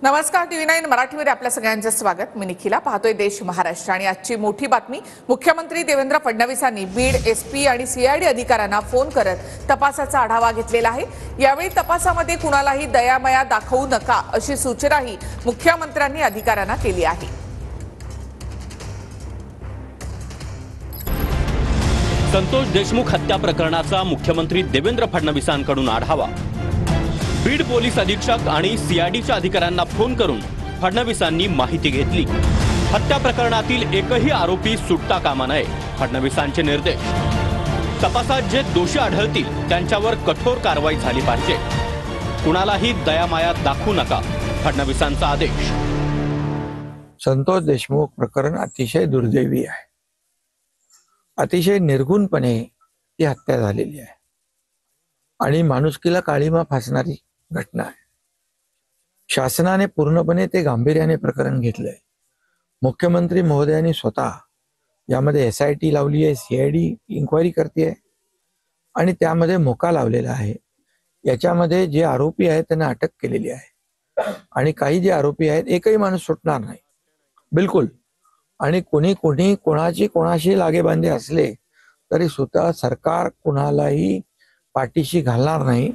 नमस्कार, TV9 मराठीमध्ये आपल्या सगळ्यांचं स्वागत। मी निखिला। पाहतोय देश महाराष्ट्र आणि आजची मोठी बातमी। मुख्यमंत्री देवेंद्र फडणवीसांनी बीड SP आणि CID अधिकाऱ्यांना फोन करत तपासाचा आढावा घेतलेला आहे। यावेळी तपासामध्ये कुणालाही दयामया दाखवू नका अशी सूचनाही मुख्यमंत्र्यांनी अधिकाऱ्यांना केली आहे। संतोष देशमुख हत्या प्रकरणाचा मुख्यमंत्री देवेंद्र फडणवीसांकडून आढावा। बीड पोलीस अधीक्षक आणि CIDच्या अधिकाऱ्यांना फोन करून फडणवीसांनी माहिती घेतली। हत्या प्रकरणातील एकही आरोपी सुटता कामा नये, फडणवीसांचे निर्देश। तपासात जे दोषी आढळतील त्यांच्यावर कठोर कारवाई झाली पाहिजे, कुणालाही दयामाया दाखवू नका, फडणवीसांचा आदेश। संतोष देशमुख प्रकरण अतिशय दुर्दैवी आहे। अतिशय निर्गुणपणे ती हत्या झालेली आहे आणि माणुसकीला काळीमा फासणारी घटना आहे। शासनाने पूर्णपणे ते गांभीर्याने प्रकरण घेतलंय। मुख्यमंत्री महोदयांनी स्वतः यामध्ये SIT लावली आहे, CID इन्क्वायरी करते आणि त्यामध्ये मोका लावलेला आहे। याच्यामध्ये जे आरोपी आहेत त्यांना अटक केलेली आहे आणि काही जे आरोपी आहेत एकही माणूस सुटणार नाही बिलकुल। आणि कोणाशी लागेबांधे असले तरी सुद्धा सरकार कुणालाही पाठीशी घालणार नाही।